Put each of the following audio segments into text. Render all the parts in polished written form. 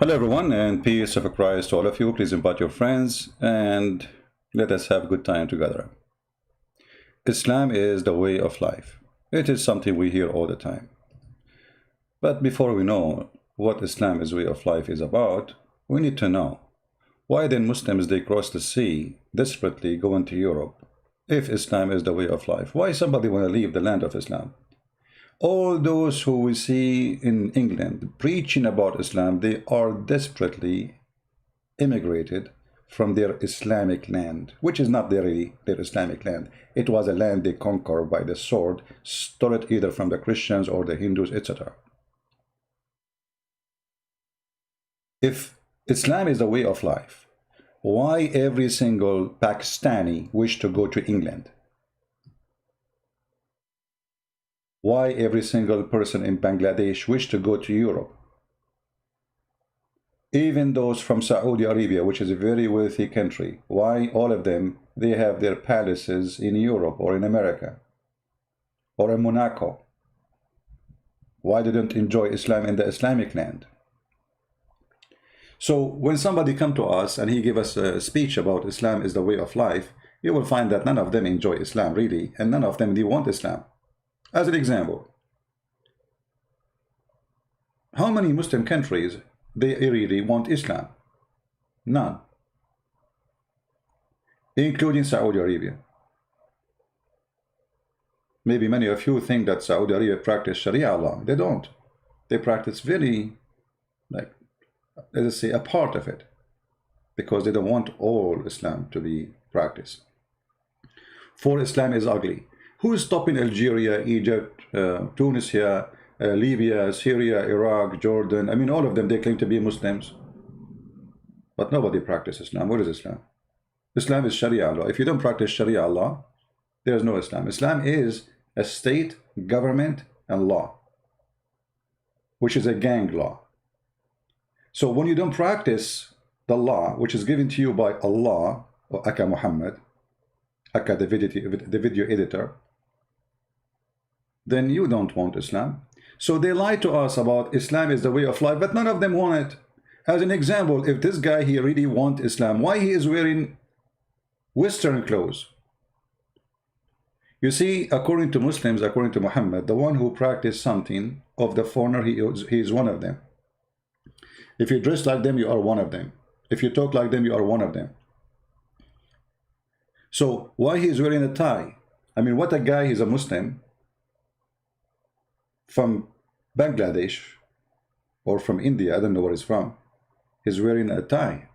Hello, everyone, and peace of Christ to all of you. Please invite your friends and let us have a good time together. Islam is the way of life. It is something we hear all the time. But before we know what Islam is way of life is about, we need to know why then Muslims they cross the sea desperately going to Europe if Islam is the way of life. Why somebody want to leave the land of Islam? All those who we see in England preaching about Islam, they are desperately immigrated from their Islamic land, which is not really their Islamic land. It was a land they conquered by the sword, stole it either from the Christians or the Hindus, etc. If Islam is the way of life, why every single Pakistani wish to go to England? Why every single person in Bangladesh wish to go to Europe? Even those from Saudi Arabia, which is a very wealthy country, why all of them, they have their palaces in Europe or in America or in Monaco? Why they don't enjoy Islam in the Islamic land? So when somebody come to us and he give us a speech about Islam is the way of life, you will find that none of them enjoy Islam really, and none of them they want Islam. As an example, how many Muslim countries they really want Islam? None, including Saudi Arabia. Maybe many of you think that Saudi Arabia practice Sharia law. They don't. They practice very, like, let us say, a part of it, because they don't want all Islam to be practiced. For Islam is ugly. Who is stopping Algeria, Egypt, Tunisia, Libya, Syria, Iraq, Jordan? I mean, all of them, they claim to be Muslims. But nobody practices Islam. What is Islam? Islam is Sharia law. If you don't practice Sharia law, there is no Islam. Islam is a state, government, and law, which is a gang law. So when you don't practice the law, which is given to you by Allah, or Aka Muhammad, Aka the video editor, then you don't want Islam. So they lie to us about Islam is the way of life, but none of them want it. As an example, if this guy he really want Islam, why he is wearing Western clothes? You see, according to Muslims, according to Muhammad, the one who practice something of the foreigner, he is one of them. If you dress like them, you are one of them. If you talk like them, you are one of them. So why he is wearing a tie? I mean, what a guy, he's a Muslim from Bangladesh or from India, I don't know where he's from, he's wearing a tie.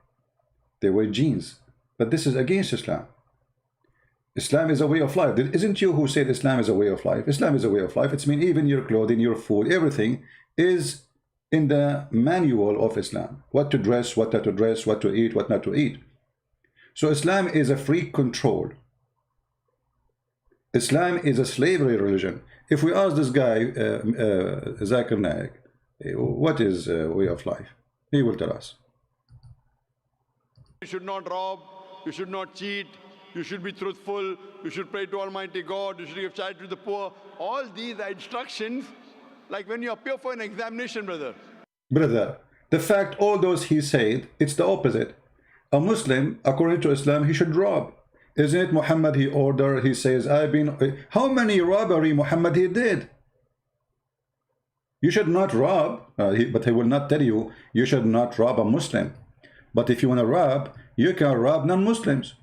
They wear jeans. But this is against Islam. Islam is a way of life. Isn't you who said Islam is a way of life? Islam is a way of life. It's mean even your clothing, your food, everything is in the manual of Islam. What to dress, what not to dress, what to eat, what not to eat. So Islam is a free control. Islam is a slavery religion. If we ask this guy, Zakir Naik, what is way of life? He will tell us. You should not rob, you should not cheat, you should be truthful, you should pray to Almighty God, you should give charity to the poor. All these are instructions, like when you appear for an examination, brother. Brother, the fact all those he said, it's the opposite. A Muslim, according to Islam, he should rob. Isn't it Muhammad he ordered, he says, how many robbery Muhammad he did? You should not rob, but he will not tell you, you should not rob a Muslim. But if you want to rob, you can rob non-Muslims.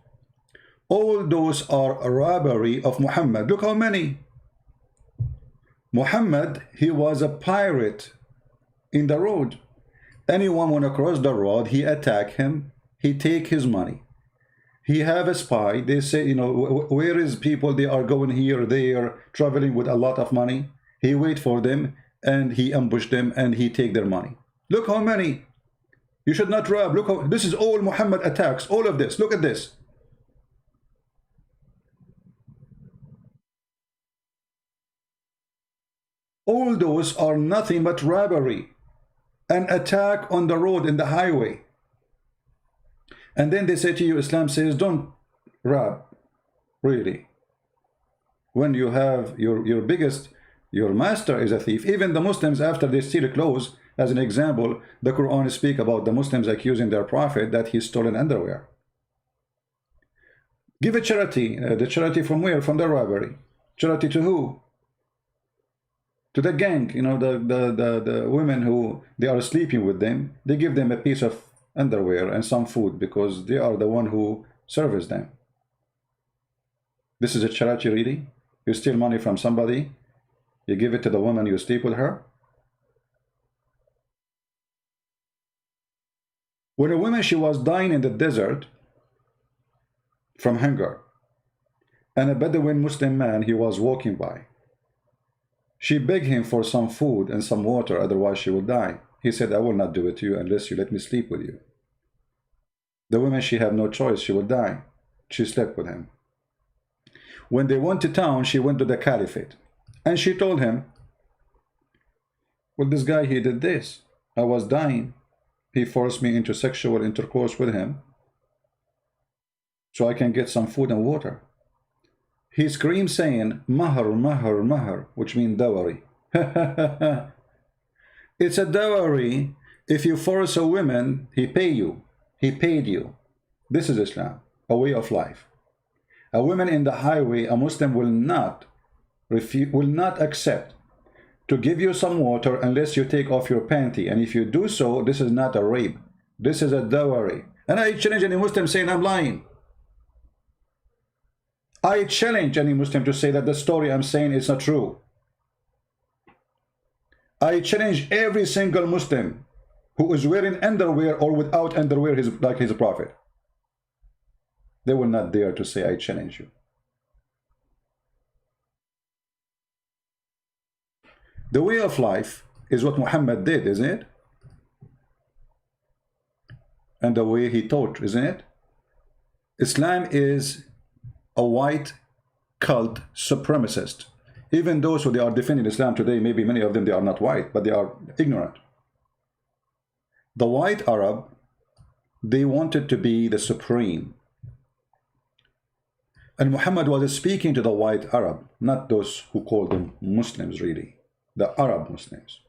All those are a robbery of Muhammad. Look how many. Muhammad, he was a pirate in the road. Anyone want to cross the road, he attack him, he take his money. He have a spy. They say, you know, where is people? They are going here, there, traveling with a lot of money. He wait for them and he ambush them and he take their money. Look how many. You should not rob. Look how this is all Muhammad attacks. All of this. Look at this. All those are nothing but robbery, an attack on the road, in the highway. And then they say to you, Islam says, don't rob. Really? When you have your biggest, your master is a thief. Even the Muslims, after they steal clothes, As an example, the Quran speaks about the Muslims accusing their prophet that he stolen underwear. Give a charity. The charity from where? From the robbery. Charity to who? To the gang. You know, the women who they are sleeping with them. They give them a piece of underwear and some food because they are the one who serves them. This is a charity, really? You steal money from somebody, you give it to the woman you sleep with her. When a woman, she was dying in the desert from hunger, and a Bedouin Muslim man, he was walking by. She begged him for some food and some water, otherwise she will die. He said, I will not do it to you unless you let me sleep with you. The woman, she had no choice, she would die. She slept with him. When they went to town, she went to the caliphate, and she told him, well, this guy, he did this. I was dying. He forced me into sexual intercourse with him so I can get some food and water. He screamed saying, Mahar, Mahar, Mahar, which means dowry. It's a dowry. If you force a woman, he pay you. He paid you. This is Islam, a way of life. A woman in the highway, a Muslim will not accept to give you some water unless you take off your panty. And if you do so, this is not a rape. This is a dowry. And I challenge any Muslim saying I'm lying. I challenge any Muslim to say that the story I'm saying is not true. I challenge every single Muslim who is wearing underwear or without underwear, like his prophet. They will not dare to say I challenge you. The way of life is what Muhammad did, isn't it? And the way he taught, isn't it? Islam is a white cult supremacist. Even those who they are defending Islam today, maybe many of them, they are not white, but they are ignorant. The white Arab, they wanted to be the supreme. And Muhammad was speaking to the white Arab, not those who call them Muslims, really. The Arab Muslims.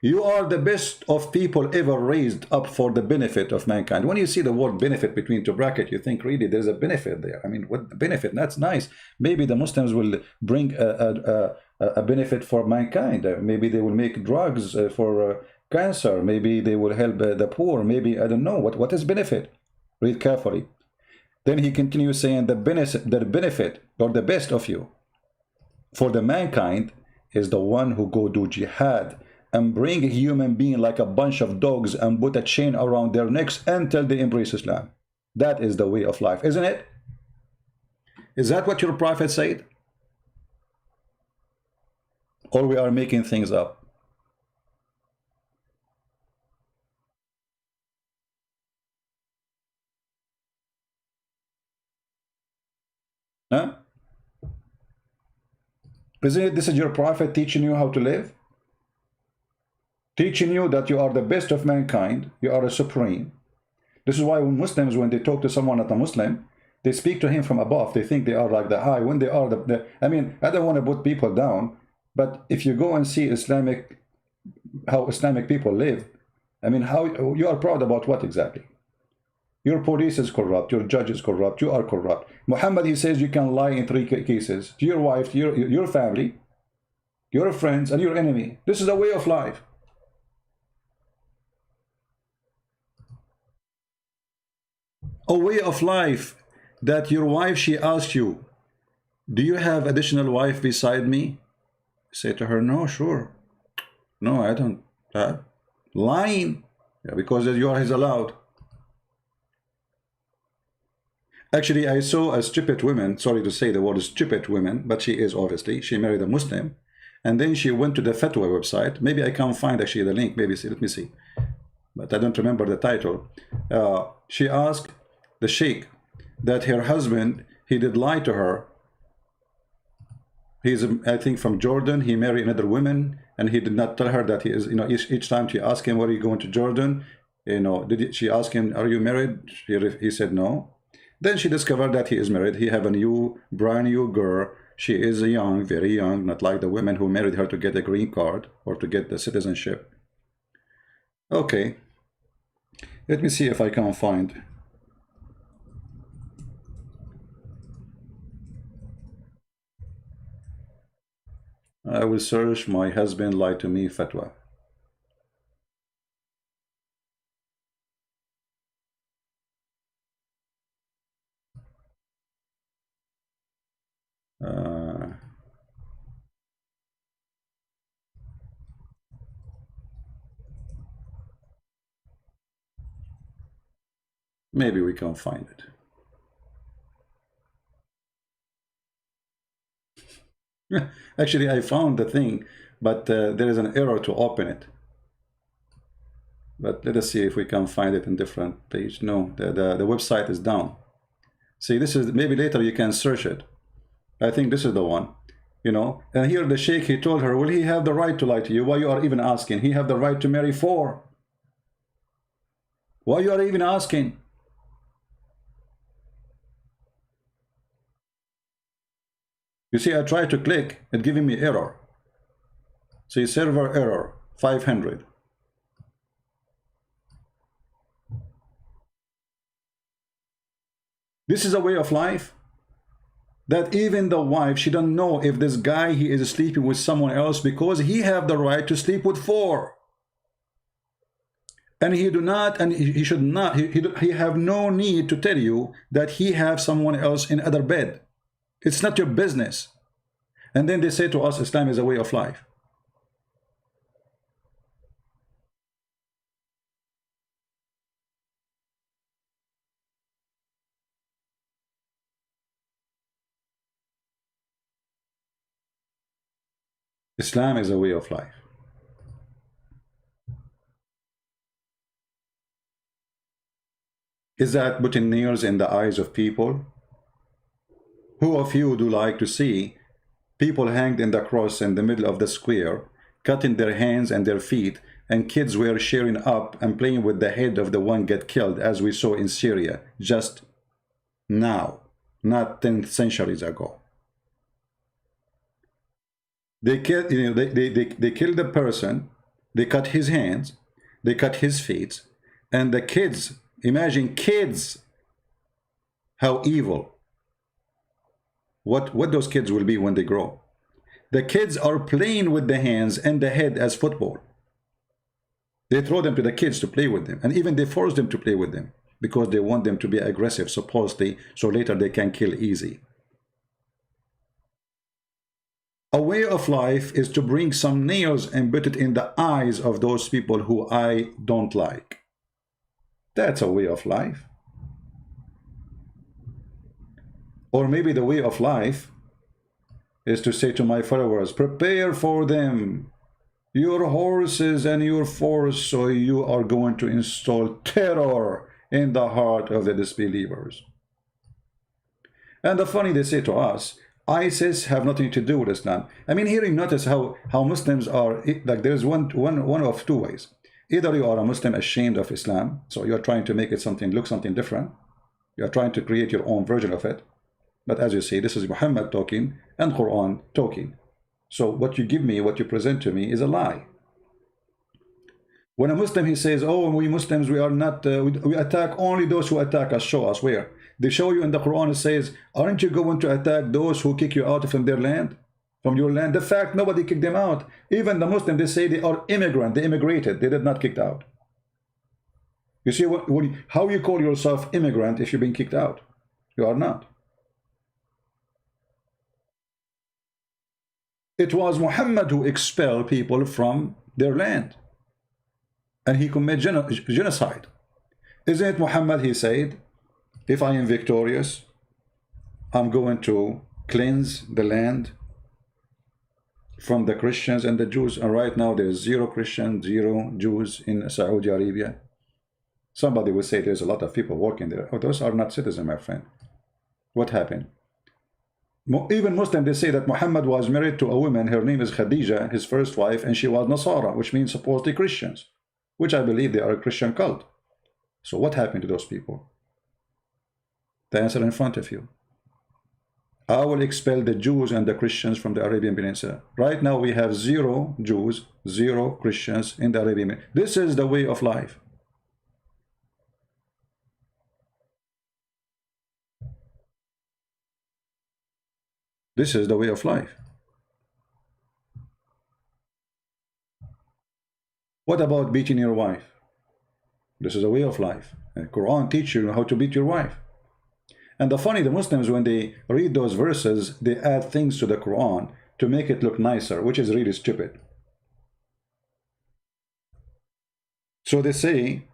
You are the best of people ever raised up for the benefit of mankind. When you see the word benefit between two brackets, you think really there's a benefit there. I mean, what the benefit? That's nice. Maybe the Muslims will bring a benefit for mankind. Maybe they will make drugs for cancer. Maybe they will help the poor. Maybe, I don't know. What is benefit? Read carefully. Then he continues saying the benefit or the best of you for the mankind is the one who go do jihad and bring a human being like a bunch of dogs and put a chain around their necks until they embrace Islam. That is the way of life, isn't it? Is that what your prophet said? Or we are making things up? Huh? Isn't it this is your prophet teaching you how to live? Teaching you that you are the best of mankind, you are a supreme. This is why when Muslims, when they talk to someone not a Muslim, they speak to him from above. They think they are like the high, when they are the I mean, I don't want to put people down, but if you go and see how Islamic people live, I mean, how you are proud about what exactly? Your police is corrupt, your judge is corrupt, you are corrupt. Muhammad, he says you can lie in 3 cases, to your wife, to your family, your friends, and your enemy. This is a way of life. A way of life that your wife, she asks you, do you have additional wife beside me? Say to her, no, sure. No, I don't. Lying. Yeah, because yours is allowed. Actually, I saw a stupid woman, sorry to say the word stupid woman, but she is obviously, she married a Muslim. And then she went to the fatwa website. Maybe I can't find actually the link. Maybe, let me see. But I don't remember the title. She asked the sheikh that her husband, he did lie to her. He's, I think, from Jordan. He married another woman, and he did not tell her that he is, you know, each time she asked him, where are you going to Jordan? You know, she ask him, are you married? He said no. Then she discovered that he is married. He have a brand new girl. She is young, very young, not like the women who married her to get a green card or to get the citizenship. Okay, let me see if I can find. I will search "my husband lied to me" fatwa. Uh, Maybe we can find it. Actually, I found the thing, but there is an error to open it. But let us see if we can find it in different page. No, the website is down. See, this is, maybe later you can search it. I think this is the one, you know. And here the sheikh, he told her, will he have the right to lie to you? Why you are even asking? He have the right to marry four. Why you are even asking? You see, I tried to click, it giving me error. See, server error, 500. This is a way of life that even the wife, she don't know if this guy, he is sleeping with someone else, because he have the right to sleep with four. And he do not, and he should not, he have no need to tell you that he have someone else in other bed. It's not your business. And then they say to us, Islam is a way of life. Islam is a way of life. Is that putting nails in the eyes of people? Who of you do like to see people hanged in the cross in the middle of the square, cutting their hands and their feet, and kids were cheering up and playing with the head of the one get killed, as we saw in Syria just now, not 10 centuries ago? They killed, you know, they killed the person, they cut his hands, they cut his feet, and the kids, imagine kids, how evil. What those kids will be when they grow. The kids are playing with the hands and the head as football. They throw them to the kids to play with them, and even they force them to play with them because they want them to be aggressive, supposedly, so later they can kill easy. A way of life is to bring some nails and put it in the eyes of those people who I don't like. That's a way of life. Or maybe the way of life is to say to my followers, prepare for them, your horses and your force, so you are going to install terror in the heart of the disbelievers. And the funny, they say to us, ISIS have nothing to do with Islam. I mean, here you notice how Muslims are, like there's one of two ways. Either you are a Muslim ashamed of Islam, so you're trying to make it look something different. You're trying to create your own version of it. But as you see, this is Muhammad talking and Quran talking. So what you give me, what you present to me is a lie. When a Muslim, he says, oh, we Muslims, we are not, we attack only those who attack us. Show us where. They show you in the Quran, it says, aren't you going to attack those who kick you out from their land? From your land? The fact, nobody kicked them out. Even the Muslim, they say they are immigrant. They immigrated. They did not kicked out. You see, how you call yourself immigrant if you've been kicked out? You are not. It was Muhammad who expelled people from their land. And he committed genocide. Isn't it Muhammad, he said, if I am victorious, I'm going to cleanse the land from the Christians and the Jews. And right now there's 0 Christians, 0 Jews in Saudi Arabia. Somebody will say there's a lot of people working there. Oh, those are not citizens, my friend. What happened? Even Muslims, they say that Muhammad was married to a woman, her name is Khadija, his first wife, and she was Nasara, which means supposedly Christians, which I believe they are a Christian cult. So what happened to those people? The answer in front of you. I will expel the Jews and the Christians from the Arabian Peninsula. Right now we have 0 Jews, 0 Christians in the Arabian Peninsula. This is the way of life. This is the way of life. What about beating your wife? This is a way of life. The Quran teaches you how to beat your wife. And the Muslims, when they read those verses, they add things to the Quran to make it look nicer, which is really stupid. So they say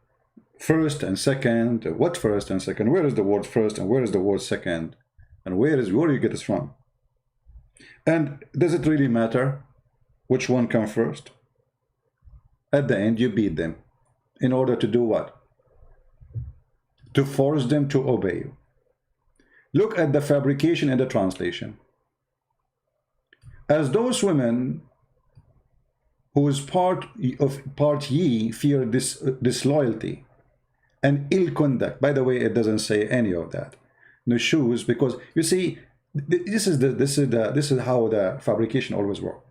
first and second. What first and second? Where is the word first and where is the word second? And where do you get this from? And does it really matter which one comes first? At the end, you beat them. In order to do what? To force them to obey you. Look at the fabrication and the translation. As those women whose part ye fear disloyalty and ill conduct. By the way, it doesn't say any of that. No shoes, because you see, this is how the fabrication always works.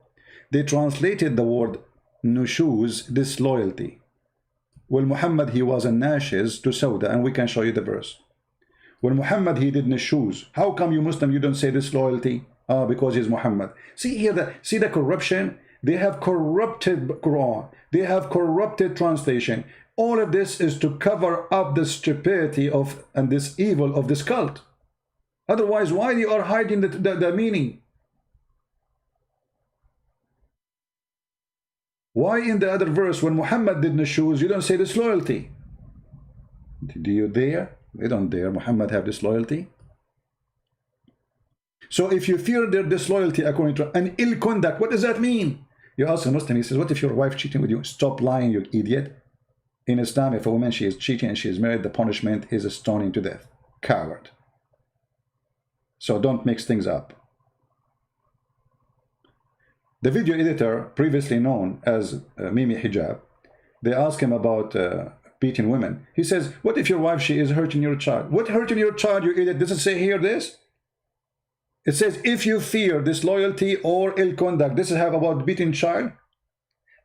They translated the word nushuz, disloyalty. Well, Muhammad, he was a nashes to Sauda, and we can show you the verse. When Muhammad, he did nushuz. How come you Muslim, you don't say disloyalty? Because he's Muhammad. See here, see the corruption? They have corrupted Quran. They have corrupted translation. All of this is to cover up the stupidity of and this evil of this cult. Otherwise, why you are hiding the meaning? Why in the other verse, when Muhammad did nushuz, you don't say disloyalty? Do you dare? They don't dare. Muhammad have disloyalty. So if you fear their disloyalty according to an ill conduct, what does that mean? You ask a Muslim, he says, what if your wife cheating with you? Stop lying, you idiot. In Islam, if a woman, she is cheating and she is married, the punishment is a stoning to death. Coward. So don't mix things up. The video editor, previously known as Mimi Hijab, they ask him about beating women. He says, what if your wife, she is hurting your child? What hurting your child, you idiot? Does it say here this? It says, if you fear disloyalty or ill conduct, this is how about beating child.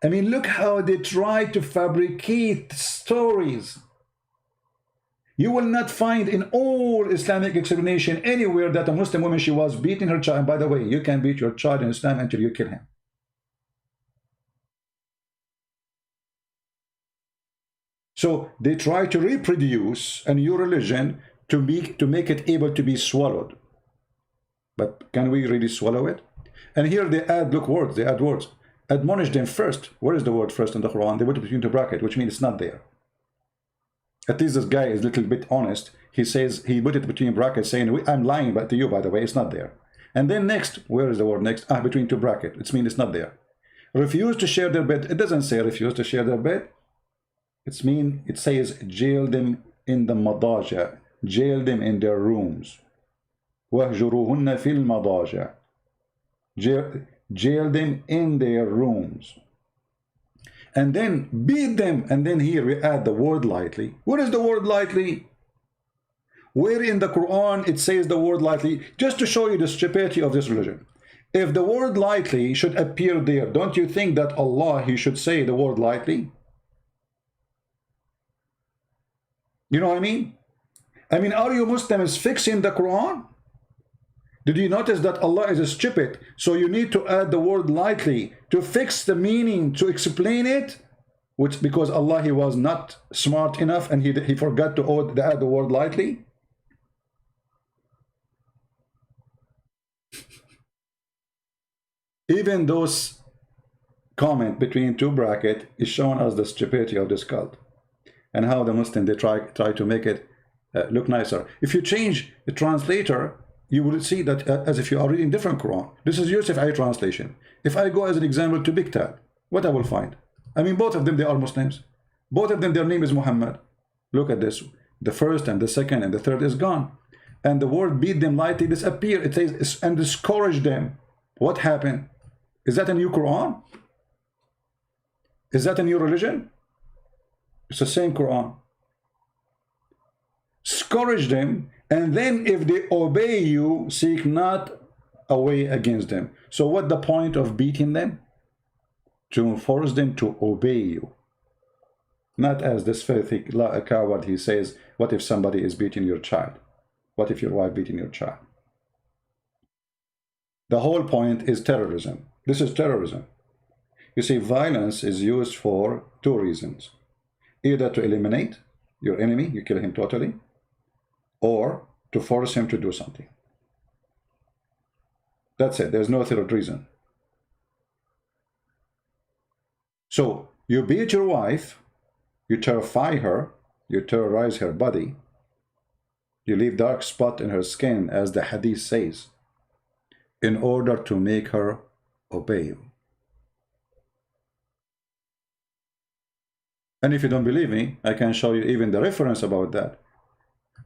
I mean, look how they try to fabricate stories. You will not find in all Islamic explanation anywhere that a Muslim woman, she was beating her child. And by the way, you can beat your child in Islam until you kill him. So they try to reproduce a new religion to make it able to be swallowed. But can we really swallow it? And here they add, look, words, they add words. Admonish them first. Where is the word first in the Quran? They put it between the bracket, which means it's not there. At least this guy is a little bit honest. He says, he put it between brackets saying, I'm lying to you, by the way, it's not there. And then next, where is the word next? Between two brackets, it means it's not there. Refuse to share their bed. It doesn't say refuse to share their bed. It says jail them in the madaja. Jail them in their rooms. وَهْجُرُوهُنَّ فِي الْمَضَاجِعِ. Jail them in their rooms. And then beat them. And then here we add the word lightly. What is the word lightly? Where in the Quran it says the word lightly? Just to show you the stupidity of this religion. If the word lightly should appear there, don't you think that Allah, he should say the word lightly? You know what I mean? I mean, are you Muslims fixing the Quran? Did you notice that Allah is stupid? So you need to add the word lightly to fix the meaning, to explain it, which because Allah, he was not smart enough and he forgot to add the word lightly. Even those comment between two brackets is showing us the stupidity of this cult and how the Muslim, they try to make it look nicer. If you change the translator, you will see that as if you are reading different Quran. This is Yusuf I translation. If I go as an example to Bigtal, what I will find? I mean, both of them, they are Muslims. Both of them, their name is Muhammad. Look at this. The first and the second and the third is gone. And the word beat them lightly disappear. It says, and discourage them. What happened? Is that a new Quran? Is that a new religion? It's the same Quran. Scourge them And then if they obey you, seek not a way against them. So what the point of beating them? To force them to obey you. Not as this filthy coward, he says, what if somebody is beating your child? What if your wife beating your child? The whole point is terrorism. This is terrorism. You see, violence is used for two reasons. Either to eliminate your enemy, you kill him totally, or to force him to do something. That's it. There's no third reason. So you beat your wife, you terrify her, you terrorize her body, you leave dark spot in her skin, as the hadith says, in order to make her obey you. And if you don't believe me, I can show you even the reference about that.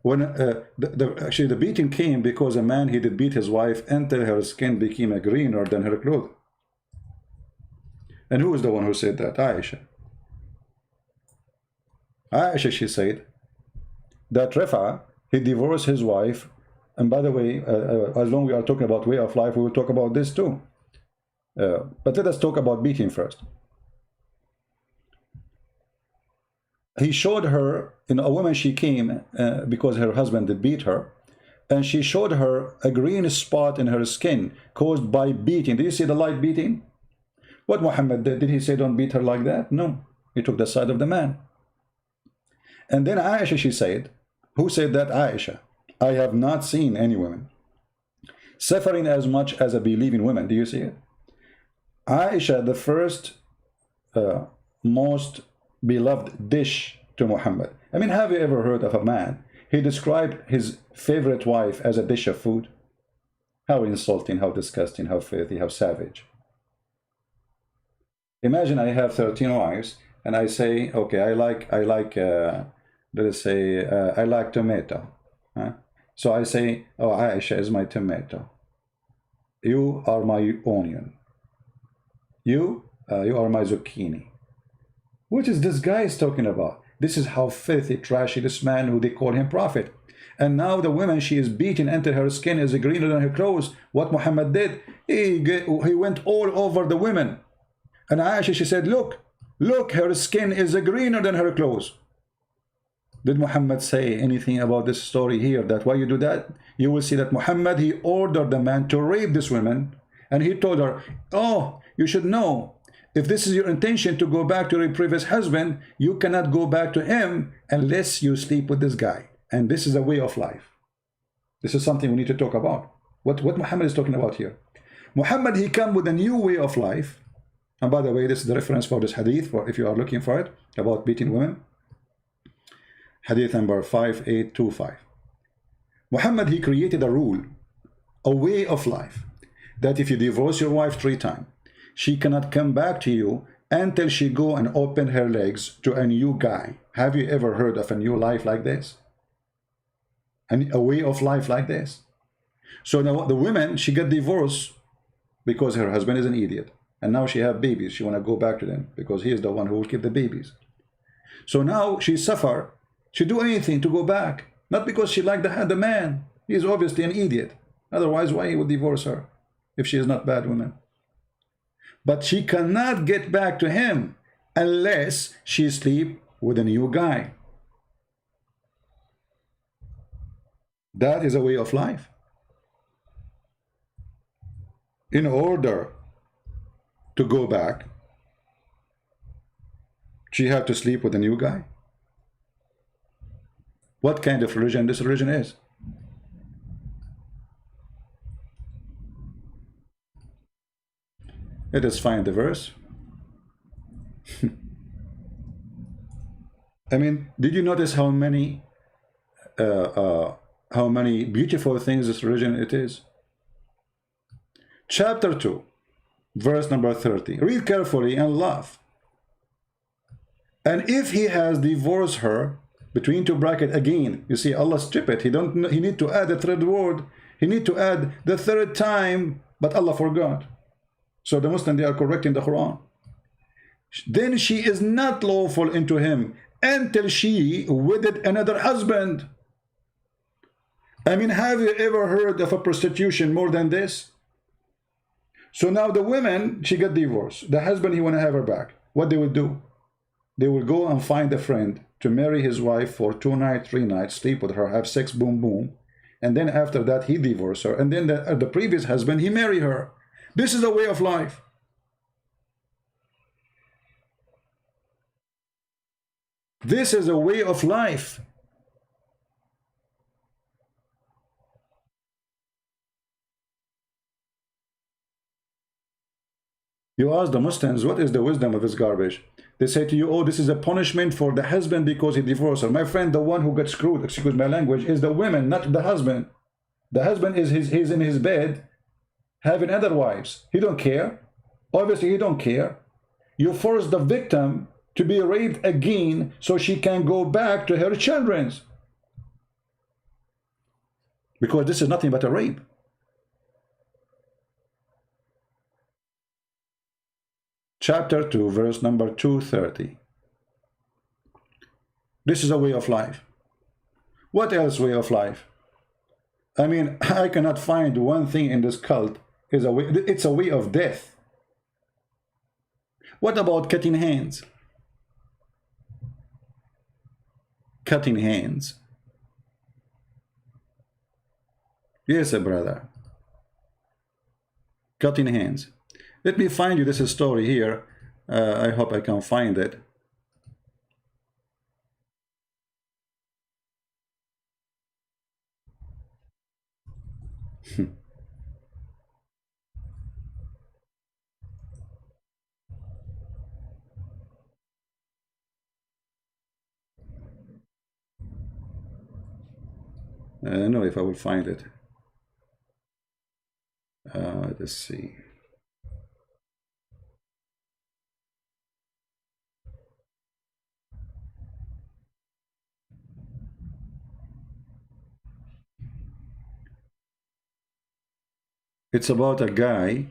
When actually the beating came because a man, he did beat his wife until her skin became greener than her clothes. And who is the one who said that? Aisha. Aisha, she said that Rifa, he divorced his wife. And by the way, as long as we are talking about way of life, we will talk about this too. But let us talk about beating first. He showed her, a woman, she came because her husband did beat her, and she showed her a green spot in her skin caused by beating. Did you see the light beating? What Muhammad did he say don't beat her like that? No, he took the side of the man. And then Aisha, she said, who said that? Aisha, I have not seen any woman suffering as much as a believing woman. Do you see it? Aisha, the first most beloved dish to Muhammad. I mean, have you ever heard of a man, he described his favorite wife as a dish of food? How insulting, how disgusting, how filthy, how savage. Imagine I have 13 wives and I say, okay, I like let us say, I like tomato. So I say, oh, Aisha is my tomato. You are my onion. You are my zucchini. What is this guy is talking about? This is how filthy, trashy this man who they call him prophet. And now the woman, she is beaten until her skin is greener than her clothes. What Muhammad did, he went all over the women. And Aisha, she said, look, her skin is greener than her clothes. Did Muhammad say anything about this story here, that why you do that? You will see that Muhammad, he ordered the man to rape this woman. And he told her, oh, you should know, if this is your intention to go back to your previous husband, you cannot go back to him unless you sleep with this guy. And this is a way of life. This is something we need to talk about. What Muhammad is talking about here. Muhammad, he come with a new way of life. And by the way, this is the reference for this hadith, for if you are looking for it, about beating women. Hadith number 5825. Muhammad, he created a rule, a way of life, that if you divorce your wife 3 times, she cannot come back to you until she go and open her legs to a new guy. Have you ever heard of a new life like this? And a way of life like this? So now the woman, she got divorced because her husband is an idiot. And now she have babies. She want to go back to them because he is the one who will keep the babies. So now she suffer. She do anything to go back. Not because she liked the man. He is obviously an idiot. Otherwise, why he would divorce her if she is not bad woman? But she cannot get back to him unless she sleep with a new guy. That is a way of life. In order to go back, she had to sleep with a new guy. What kind of religion this religion is? Let us find the verse. I mean, did you notice how many beautiful things this religion it is? Chapter 2, verse number 30. Read carefully and laugh. And if he has divorced her, between 2 brackets again, you see Allah strip it. He need to add a 3rd word. He need to add the 3rd time, but Allah forgot. So the Muslims, they are correcting the Quran. Then she is not lawful into him until she wedded another husband. I mean, have you ever heard of a prostitution more than this? So now the woman, she got divorced. The husband, he want to have her back. What they will do? They will go and find a friend to marry his wife for 2 nights, 3 nights, sleep with her, have sex, boom, boom. And then after that, he divorced her. And then the previous husband, he marry her. This is a way of life. This is a way of life. You ask the Muslims, what is the wisdom of this garbage? They say to you, oh, this is a punishment for the husband because he divorced her. My friend, the one who got screwed, excuse my language, is the woman, not the husband. The husband is he's in his bed having other wives. He don't care. Obviously, he don't care. You force the victim to be raped again so she can go back to her children's. Because this is nothing but a rape. Chapter 2, verse number 230. This is a way of life. What else way of life? I mean, I cannot find one thing in this cult is a way. It's a way of death. What about cutting hands? Cutting hands. Yes, brother. Cutting hands. Let me find you this story here. I hope I can find it. I don't know if I will find it. Let's see. It's about a guy.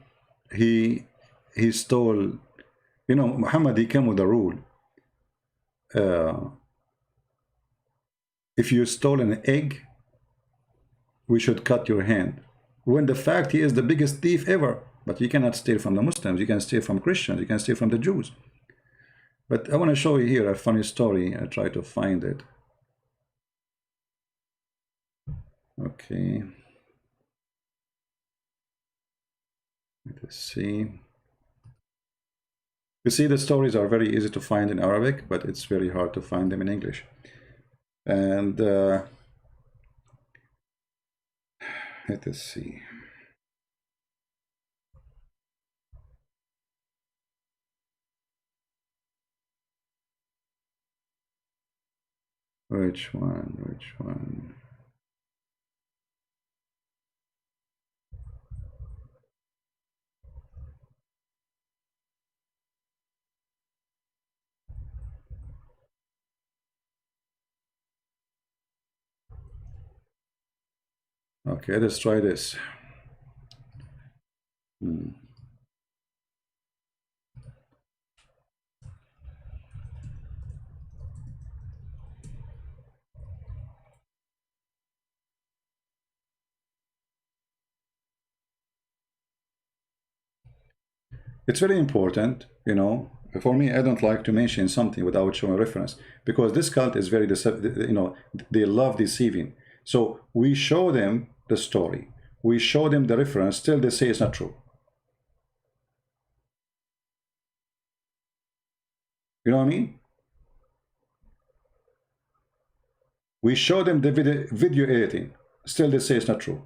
He stole. You know, Muhammad, he came with a rule. If you stole an egg, we should cut your hand. When the fact he is the biggest thief ever. But you cannot steal from the Muslims. You can steal from Christians. You can steal from the Jews. But I want to show you here a funny story. I try to find it. Okay. Let's see. You see, the stories are very easy to find in Arabic, but it's very hard to find them in English. And let us see. Which one? Which one? Okay, let's try this. It's very important, you know. For me, I don't like to mention something without showing reference because this cult is very, you know, they love deceiving. So we show them the story, we show them the reference, still they say it's not true. You know what I mean? We show them the video editing, still they say it's not true.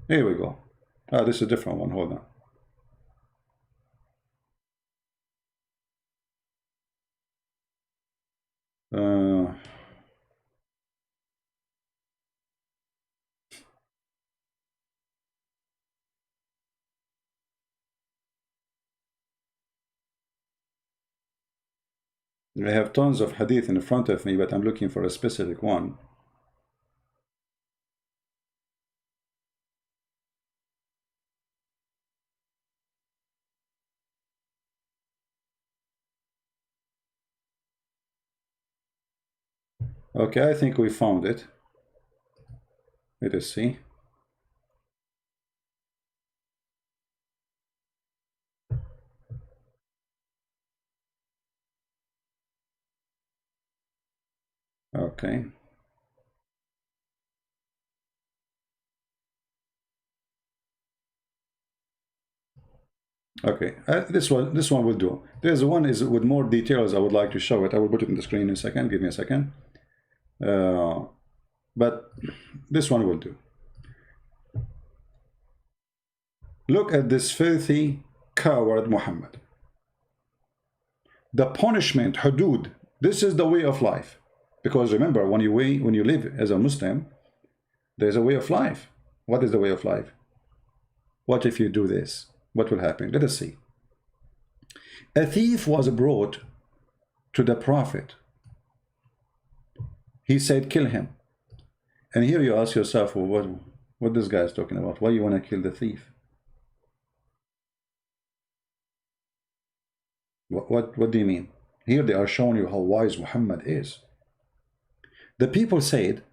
Here we go. Ah, this is a different one. Hold on. I have tons of hadith in front of me, but I'm looking for a specific one. Okay, I think we found it. Let us see. Okay. Okay, this one will do. There's one is with more details. I would like to show it. I will put it in the screen in a second. Give me a second. But this one will do. Look at this filthy coward Muhammad. The punishment, hudud. This is the way of life. Because remember, when you live as a Muslim, there's a way of life. What is the way of life? What if you do this? What will happen? Let us see. A thief was brought to the Prophet. He said, kill him. And here you ask yourself, well, what this guy is talking about? Why you want to kill the thief? What do you mean? Here they are showing you how wise Muhammad is. The people said,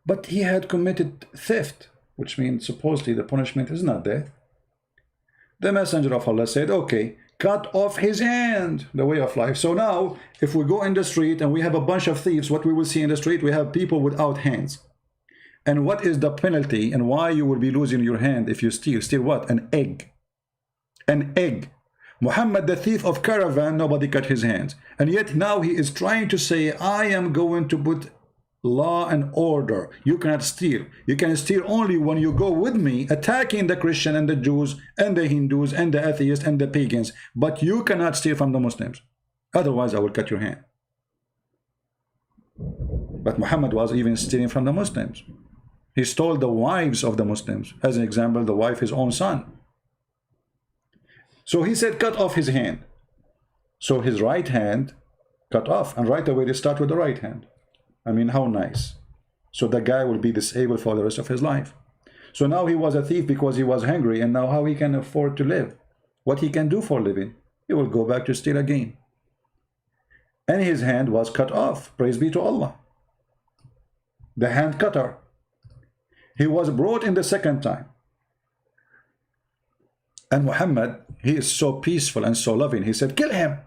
but he had committed theft, which means supposedly the punishment is not death. The messenger of Allah said, okay, cut off his hand, the way of life. So now, if we go in the street and we have a bunch of thieves, what we will see in the street, we have people without hands. And what is the penalty and why you will be losing your hand if you steal? Steal what? An egg. An egg. Muhammad, the thief of caravan, nobody cut his hands. And yet now he is trying to say, I am going to put law and order. You cannot steal. You can steal only when you go with me attacking the Christian and the Jews and the Hindus and the atheists and the pagans. But you cannot steal from the Muslims. Otherwise, I will cut your hand. But Muhammad was even stealing from the Muslims. He stole the wives of the Muslims. As an example, the wife, his own son. So he said, cut off his hand. So his right hand cut off. And right away, they start with the right hand. I mean, how nice. So the guy will be disabled for the rest of his life. So now he was a thief because he was hungry. And now how he can afford to live? What he can do for a living? He will go back to steal again. And his hand was cut off. Praise be to Allah. The hand cutter. He was brought in the second time. And Muhammad, he is so peaceful and so loving. He said, kill him.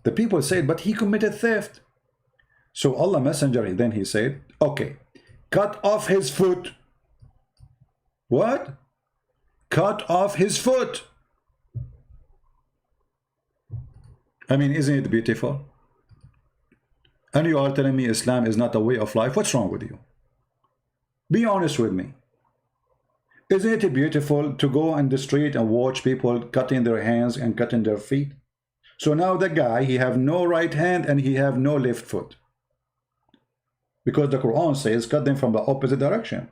The people said, but he committed theft. So Allah Messenger, then he said, okay, cut off his foot. What? Cut off his foot. I mean, isn't it beautiful? And you are telling me Islam is not a way of life? What's wrong with you? Be honest with me. Isn't it beautiful to go on the street and watch people cutting their hands and cutting their feet? So now the guy, he have no right hand and he have no left foot. Because the Quran says, cut them from the opposite direction.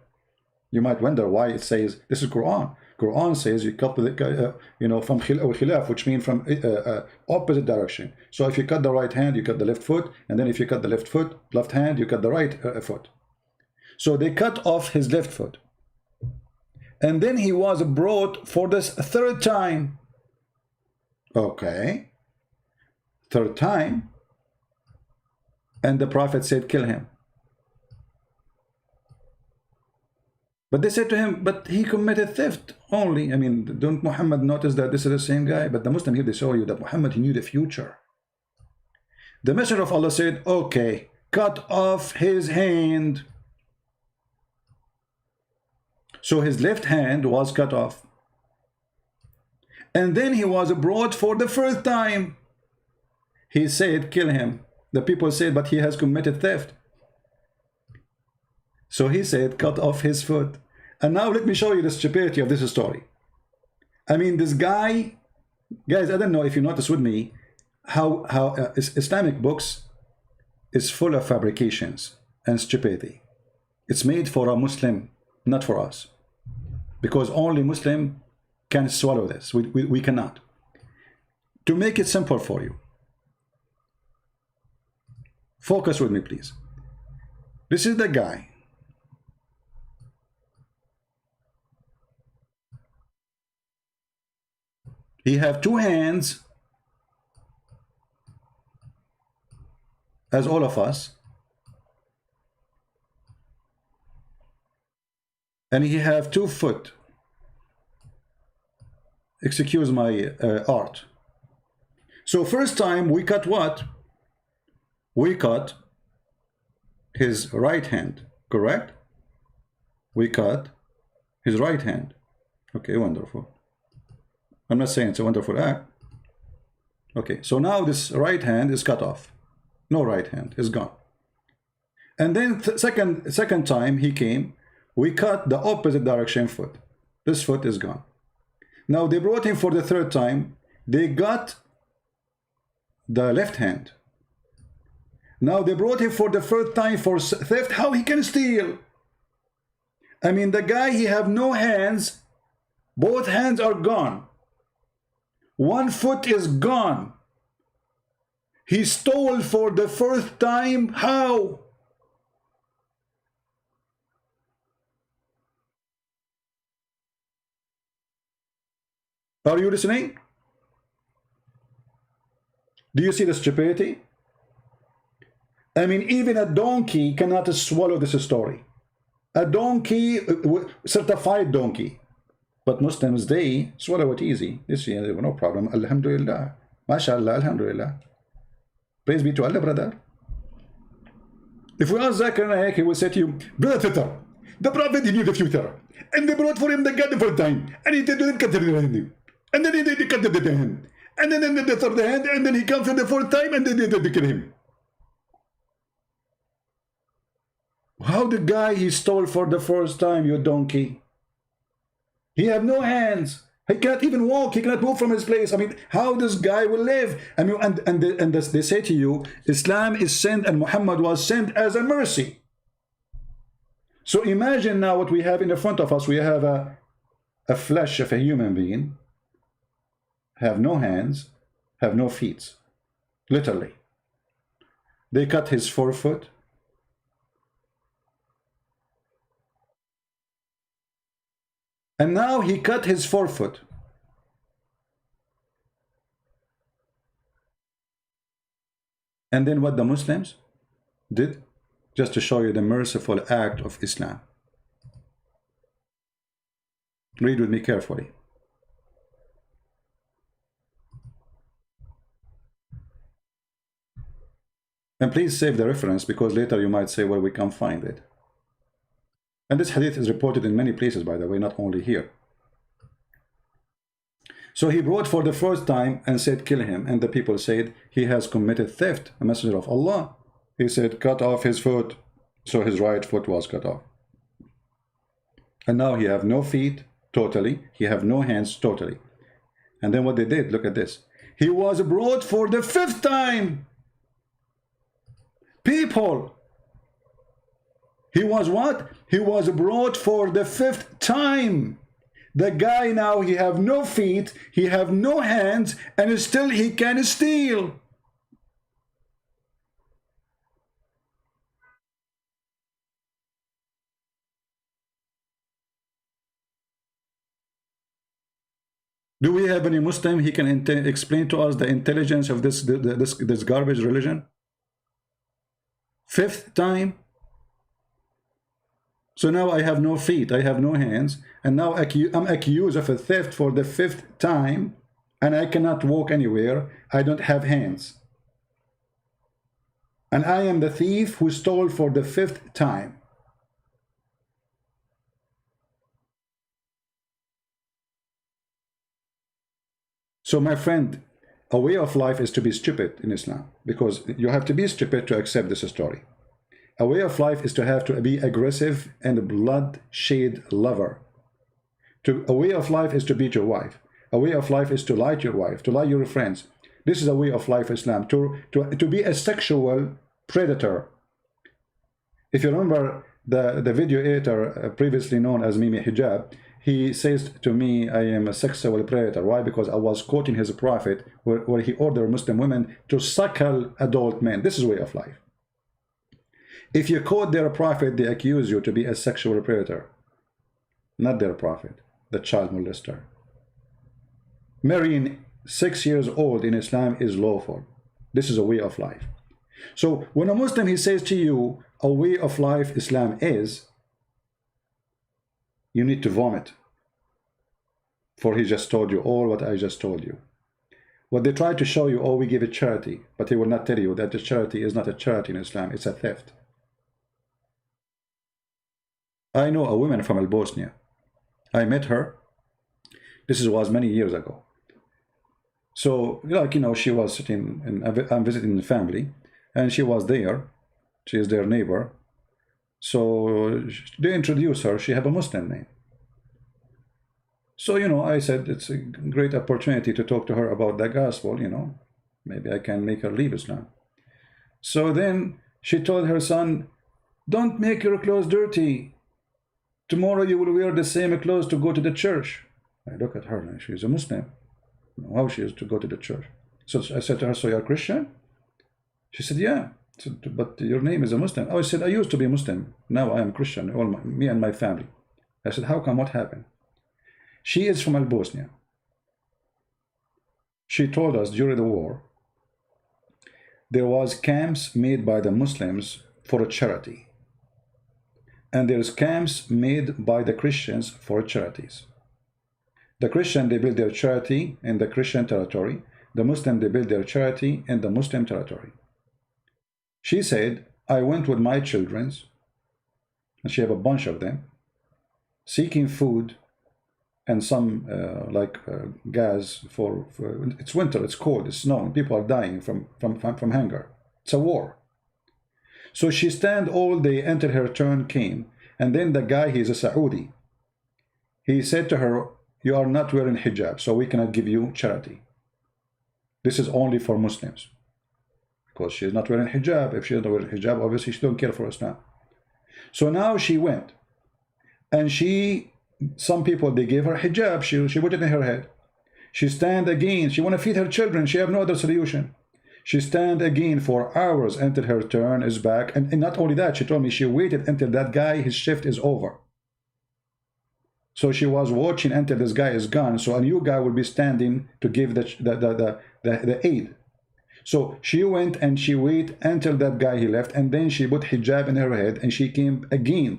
You might wonder why it says, this is Quran. Quran says you cut the, from khilaf, which means from opposite direction. So if you cut the right hand, you cut the left foot. And then if you cut the left hand, you cut the right foot. So they cut off his left foot. And then he was brought for this third time. Okay. Third time. And the Prophet said, kill him. But they said to him, but he committed theft only. I mean, don't Muhammad notice that this is the same guy? But the Muslim here, they show you that Muhammad, he knew the future. The Messenger of Allah said, okay, cut off his hand. So his left hand was cut off. And then he was brought for the first time. He said, kill him. The people said, but he has committed theft. So he said, cut off his foot. And now let me show you the stupidity of this story. I mean, this guy, guys, I don't know if you notice with me how Islamic books is full of fabrications and stupidity. It's made for a Muslim, not for us. Because only Muslim can swallow this. We cannot. To make it simple for you, focus with me, please. This is the guy. He have two hands, as all of us, and he have 2 foot. Excuse my art. So first time we cut what? We cut his right hand, correct? We cut his right hand. Okay, wonderful. I'm not saying it's a wonderful act. Okay, so now this right hand is cut off. No right hand is gone. And then second time he came, we cut the opposite direction foot. This foot is gone. Now they brought him for the 3rd time. They got the left hand. Now they brought him for the 3rd time for theft. How he can steal? I mean, the guy, he have no hands. Both hands are gone. 1 foot is gone. He stole for the 1st time. How? Are you listening? Do you see the stupidity? I mean, even a donkey cannot swallow this story. A donkey, certified donkey. But Muslims, they swallow it easy. This year, no problem. Alhamdulillah. MashaAllah, Alhamdulillah. Praise be to Allah, brother. If we ask Zakir Naik, he will say to you, brother, the Prophet, he knew the future. And they brought for him the gun for time. And he didn't cut the hand. And then they cut the hand. And then the 3rd hand. And then he comes for the 4th time. And then they kill him. How the guy he stole for the 1st time, you donkey? He have no hands. He cannot even walk. He cannot move from his place. I mean, how this guy will live? I mean, and they say to you, Islam is sent and Muhammad was sent as a mercy. So imagine now what we have in the front of us. We have a flesh of a human being, have no hands, have no feet. Literally. They cut his 4 foot. And now he cut his 4 foot. And then what the Muslims did, just to show you the merciful act of Islam. Read with me carefully. And please save the reference, because later you might say, well, we can't find it. And this hadith is reported in many places, by the way, not only here. So he brought for the 1st time and said, kill him. And the people said, he has committed theft, a messenger of Allah. He said, cut off his foot. So his right foot was cut off. And now he have no feet, totally. He have no hands, totally. And then what they did, look at this. He was brought for the 5th time. People. He was what? He was brought for the 5th time. The guy now, he have no feet, he have no hands, and still he can steal. Do we have any Muslim he can explain to us the intelligence of this garbage religion? 5th time. So now I have no feet, I have no hands, and now I'm accused of a theft for the 5th time, and I cannot walk anywhere. I don't have hands. And I am the thief who stole for the 5th time. So my friend, a way of life is to be stupid in Islam, because you have to be stupid to accept this story. A way of life is to have to be aggressive and bloodshed lover. A way of life is to beat your wife. A way of life is to lie to your wife, to lie to your friends. This is a way of life, Islam, to be a sexual predator. If you remember the video editor previously known as Mimi Hijab, he says to me, I am a sexual predator. Why? Because I was quoting his prophet where he ordered Muslim women to suckle adult men. This is way of life. If you quote their prophet, they accuse you to be a sexual predator. Not their prophet, the child molester. Marrying 6 years old in Islam is lawful. This is a way of life. So when a Muslim, he says to you, a way of life Islam is, you need to vomit. For he just told you all what I just told you. What they try to show you, oh, we give it charity, but he will not tell you that the charity is not a charity in Islam, it's a theft. I know a woman from Bosnia. I met her. This was many years ago. So, like, you know, she was sitting, and I'm visiting the family, and she was there. She is their neighbor. So they introduced her. She had a Muslim name. So, you know, I said it's a great opportunity to talk to her about the gospel, you know. Maybe I can make her leave Islam. So then she told her son, don't make your clothes dirty. Tomorrow you will wear the same clothes to go to the church. I look at her and she's a Muslim. How she is to go to the church? So I said to her, so you're Christian? She said, yeah. I said, but your name is a Muslim. Oh, I said, I used to be Muslim. Now I am Christian, me and my family. I said, how come? What happened? She is from Bosnia. She told us during the war, there was camps made by the Muslims for a charity. And there's camps made by the Christians for charities. The Christian, they build their charity in the Christian territory. The Muslim, they build their charity in the Muslim territory. She said, I went with my children, and she have a bunch of them, seeking food and some gas for it's winter, it's cold, it's snowing, people are dying from hunger. It's a war. So she stand all day until her turn came, and then the guy, he's a Saudi, he said to her, you are not wearing hijab, so we cannot give you charity. This is only for Muslims. Because she is not wearing hijab. If she is not wearing hijab, obviously she don't care for Islam. So now she went, and some people, they gave her hijab, she put it in her head. She stand again, she want to feed her children, she have no other solution. She stand again for hours until her turn is back, and not only that, she told me she waited until that guy, his shift is over. So she was watching until this guy is gone, so a new guy will be standing to give the aid. So she went and she waited until that guy, he left, and then she put hijab in her head, and she came again.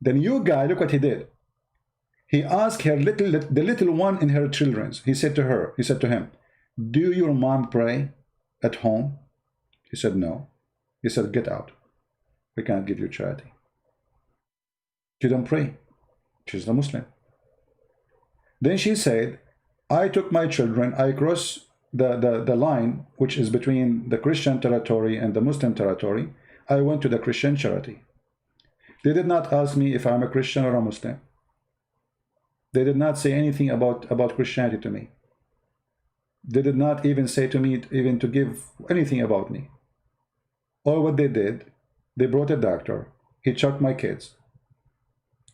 The new guy, look what he did. He asked her the little one in her children's. He said to him, do your mom pray at home? He said, no. He said, get out. We can't give you charity. She don't pray. She's a Muslim. Then she said, I took my children, I crossed the line, which is between the Christian territory and the Muslim territory. I went to the Christian charity. They did not ask me if I'm a Christian or a Muslim. They did not say anything about Christianity to me. They did not even say to me, even to give anything about me. All what they did, they brought a doctor. He checked my kids.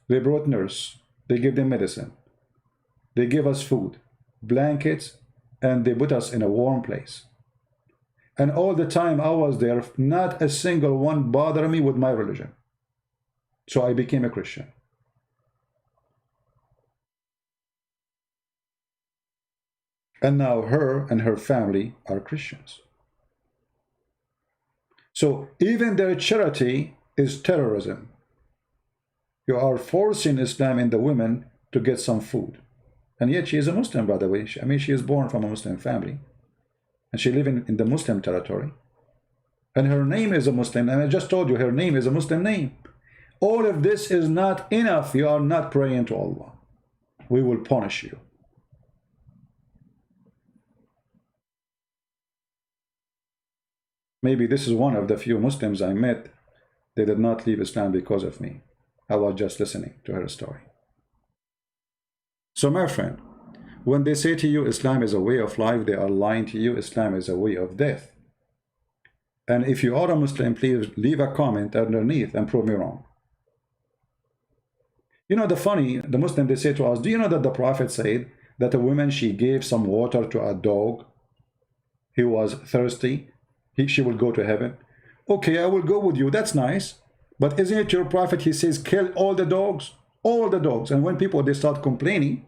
They brought nurse. They gave them medicine. They gave us food, blankets, and they put us in a warm place. And all the time I was there, not a single one bothered me with my religion. So I became a Christian. And now her and her family are Christians. So even their charity is terrorism. You are forcing Islam in the women to get some food. And yet she is a Muslim, by the way. I mean, she is born from a Muslim family. And she lives in the Muslim territory. And her name is a Muslim. And I just told you, her name is a Muslim name. All of this is not enough. You are not praying to Allah. We will punish you. Maybe this is one of the few Muslims I met. They did not leave Islam because of me. I was just listening to her story. So my friend, when they say to you Islam is a way of life, they are lying to you. Islam is a way of death. And if you are a Muslim, please leave a comment underneath and prove me wrong. You know, the Muslim, they say to us, do you know that the Prophet said that a woman, she gave some water to a dog? He was thirsty. She will go to heaven. Okay, I will go with you. That's nice. But isn't it your Prophet? He says, kill all the dogs. All the dogs. And when people, they start complaining,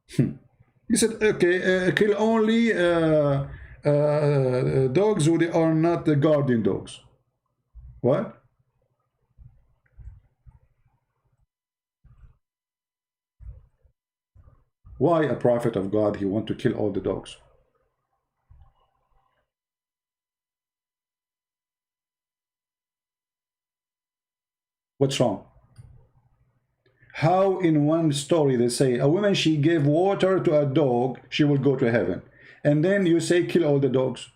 he said, okay, kill only dogs who they are not the guardian dogs. What? Why a prophet of God, he want to kill all the dogs? What's wrong? How in one story they say a woman, she gave water to a dog, she will go to heaven, and then you say kill all the dogs?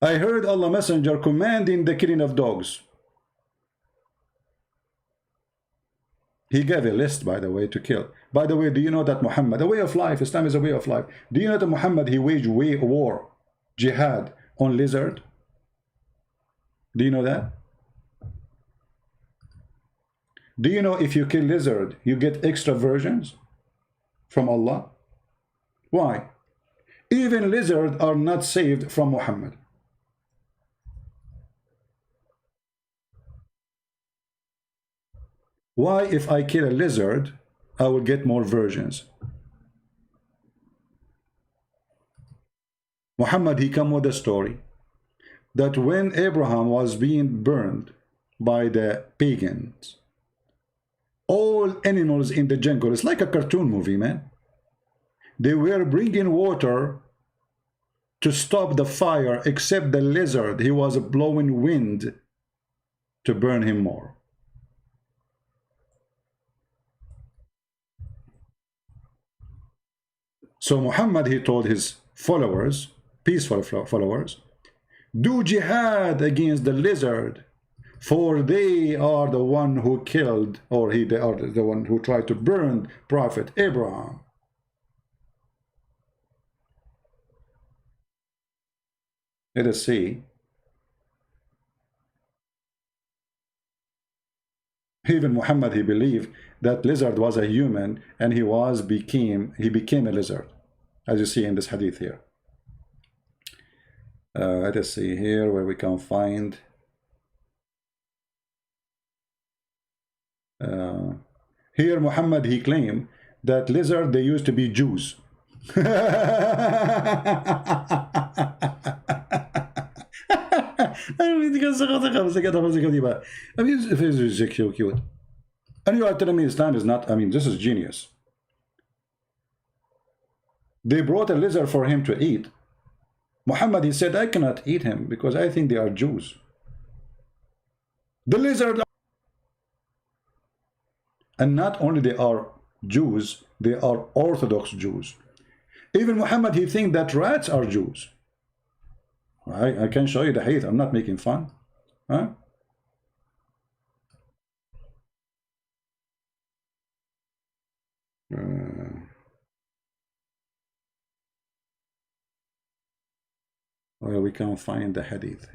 I heard Allah Messenger commanding the killing of dogs. He gave a list, by the way, to kill. By the way, do you know that Muhammad, a way of life, Islam is a way of life. Do you know that Muhammad, he waged war, jihad, on lizard? Do you know that? Do you know if you kill lizard, you get extra versions from Allah? Why? Even lizards are not saved from Muhammad. Why, if I kill a lizard, I will get more versions? Muhammad, he come with a story that when Abraham was being burned by the pagans, all animals in the jungle, it's like a cartoon movie, man. They were bringing water to stop the fire, except the lizard, he was blowing wind to burn him more. So Muhammad, he told his followers, peaceful followers, do jihad against the lizard, for they are the one who killed, or they are the one who tried to burn Prophet Abraham. Let us see. Even Muhammad, he believed that lizard was a human, and he became a lizard, as you see in this hadith here. Let us see here where we can find here Muhammad, he claimed that lizard, they used to be Jews. I mean, it's cute. And you are telling me Islam is not, I mean, this is genius. They brought a lizard for him to eat. Muhammad, he said, I cannot eat him because I think they are Jews. The lizard, and not only they are Jews, they are Orthodox Jews. Even Muhammad, he thinks that rats are Jews. I can show you the hadith. I'm not making fun. Huh? Well, we can't find the hadith.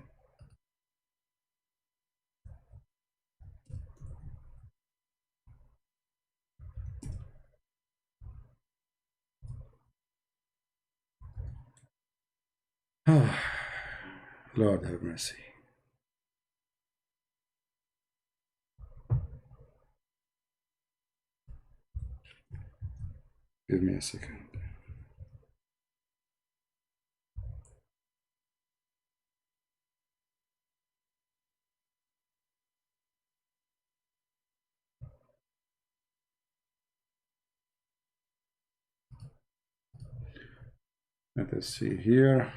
Lord have mercy. Give me a second. Let us see here.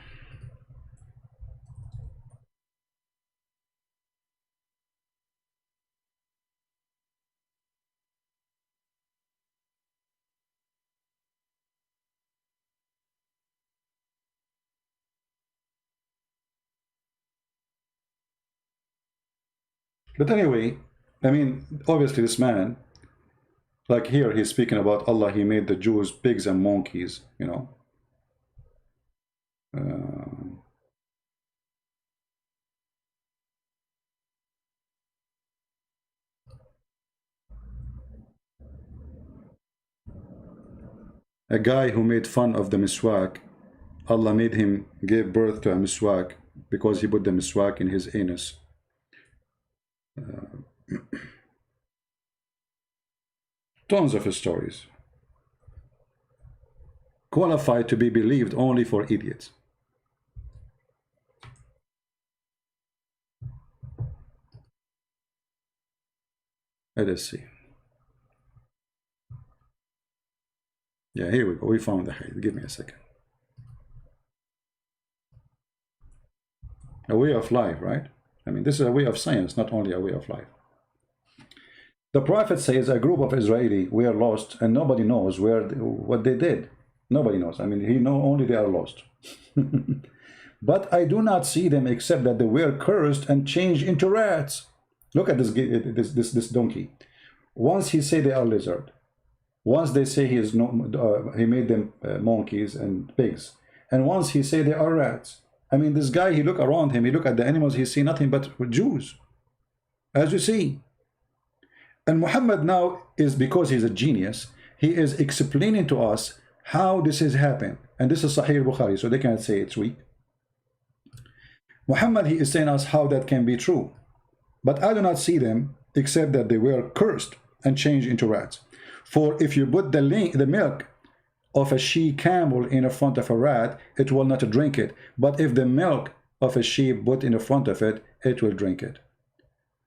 But anyway, I mean, obviously this man, like here, he's speaking about Allah, he made the Jews pigs and monkeys, you know. A guy who made fun of the miswak, Allah made him give birth to a miswak because he put the miswak in his anus. Tons of stories. Qualified to be believed only for idiots. Let us see. Yeah, here we go. We found the hadith. Give me a second. A way of life, right? I mean, this is a way of science, not only a way of life. The Prophet says a group of Israeli were lost and nobody knows what they did. Nobody knows. I mean, he knows only they are lost. But I do not see them except that they were cursed and changed into rats. Look at this donkey. Once he say they are lizard. Once they say he made them monkeys and pigs. And once he say they are rats. I mean, this guy, he look around him, he look at the animals, he see nothing but Jews. As you see. And Muhammad now is, because he's a genius, he is explaining to us how this has happened. And this is Sahih bukhari, so they can't say it's weak. Muhammad, he is saying us how that can be true. But I do not see them except that they were cursed and changed into rats. For if you put the milk of a she-camel in front of a rat, it will not drink it. But if the milk of a sheep put in front of it, it will drink it.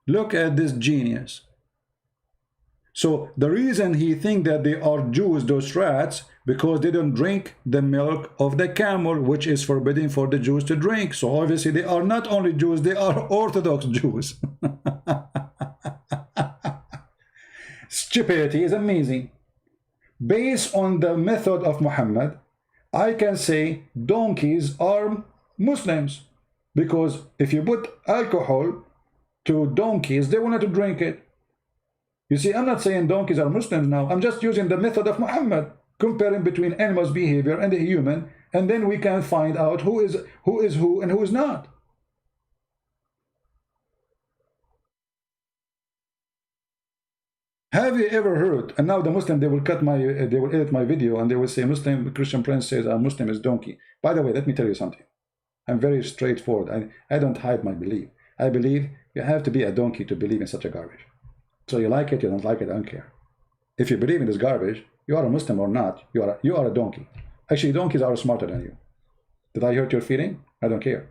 Look at this genius. So the reason he think that they are Jews, those rats, because they don't drink the milk of the camel, which is forbidden for the Jews to drink. So obviously they are not only Jews, they are Orthodox Jews. Stupidity is amazing. Based on the method of Muhammad, I can say donkeys are Muslims, because if you put alcohol to donkeys, they will not drink it. You see, I'm not saying donkeys are Muslims now. I'm just using the method of Muhammad, comparing between animals' behavior and the human, and then we can find out who is who and who is not. Have you ever heard? And now the Muslim, they will edit my video and they will say Muslim Christian Prince says a Muslim is donkey. By the way, let me tell you something. I'm very straightforward. I don't hide my belief. I believe you have to be a donkey to believe in such a garbage. So you like it, you don't like it, I don't care. If you believe in this garbage, you are a Muslim or not, you are a donkey. Actually, donkeys are smarter than you. Did I hurt your feeling? I don't care.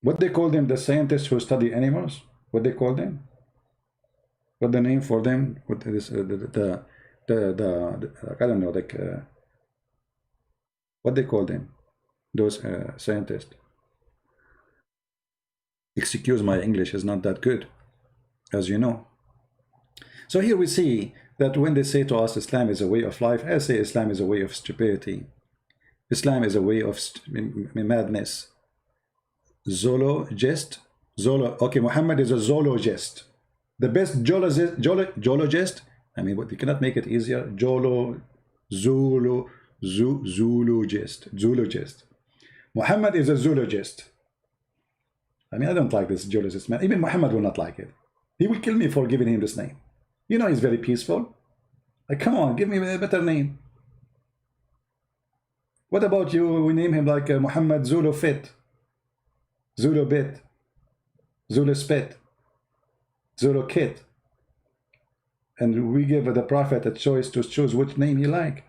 What they call them, the scientists who study animals? What they call them? What the name for them? What is I don't know, like what they call them? Those scientists. Excuse my English is not that good, as you know. So here we see that when they say to us Islam is a way of life, I say Islam is a way of stupidity. Islam is a way of madness. Zoologist. Okay, Muhammad is a zoologist. The best zoologist. I mean, what, you cannot make it easier. Zoologist. Muhammad is a zoologist. I mean, I don't like this geologist man. Even Muhammad will not like it. He will kill me for giving him this name. You know, he's very peaceful. Like, come on, give me a better name. What about you? We name him like Muhammad Zulu Fit, Zulu Bit, Zulu Spit, Zulu Kit. And we give the Prophet a choice to choose which name he like.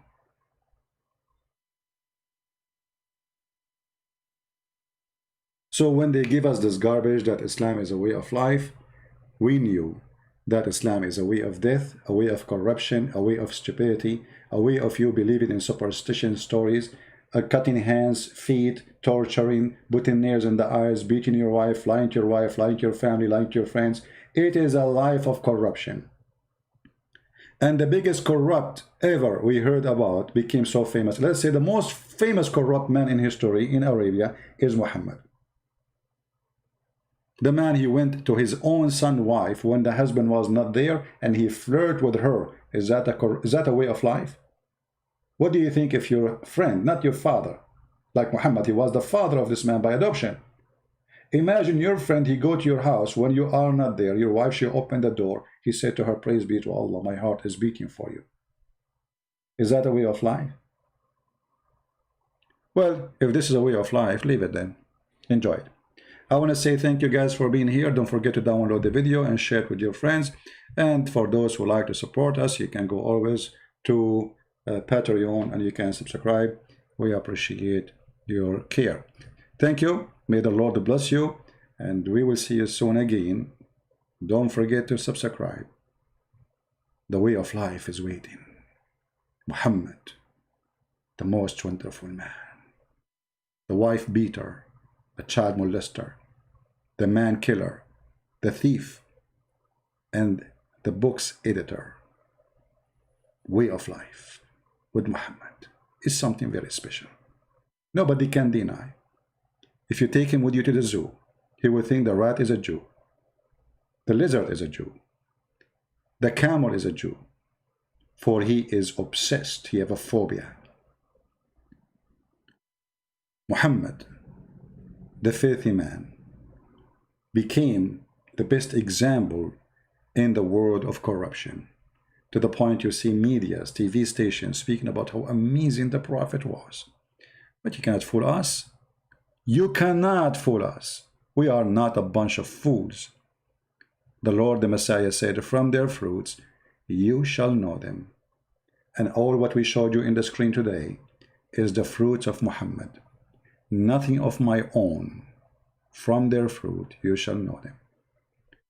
So when they give us this garbage that Islam is a way of life, we knew that Islam is a way of death, a way of corruption, a way of stupidity, a way of you believing in superstition stories, cutting hands, feet, torturing, putting nails in the eyes, beating your wife, lying to your wife, lying to your family, lying to your friends. It is a life of corruption. And the biggest corrupt ever we heard about became so famous. Let's say the most famous corrupt man in history in Arabia is Muhammad. The man, he went to his own son's wife when the husband was not there and he flirted with her. Is that a way of life? What do you think if your friend, not your father, like Muhammad, he was the father of this man by adoption. Imagine your friend, he go to your house when you are not there. Your wife, she opened the door. He said to her, praise be to Allah, my heart is beating for you. Is that a way of life? Well, if this is a way of life, leave it then. Enjoy it. I want to say thank you guys for being here. Don't forget to download the video and share it with your friends. And for those who like to support us, you can go always to Patreon and you can subscribe. We appreciate your care. Thank you. May the Lord bless you. and we will see you soon again. Don't forget to subscribe. The way of life is waiting. Muhammad, the most wonderful man, the wife beater, the child molester, the man killer, the thief, and the book's editor. Way of life with Muhammad is something very special. Nobody can deny. If you take him with you to the zoo, he will think the rat is a Jew, the lizard is a Jew, the camel is a Jew, for he is obsessed, he has a phobia. Muhammad, the filthy man, became the best example in the world of corruption, to the point you see medias, TV stations speaking about how amazing the Prophet was. But you cannot fool us. You cannot fool us. We are not a bunch of fools. The Lord, the Messiah, said, from their fruits you shall know them. And all what we showed you in the screen today is the fruits of Muhammad. Nothing of my own. From their fruit you shall know them.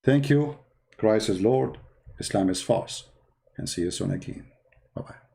Thank you. Christ is Lord. Islam is false. And see you soon again. Bye-bye.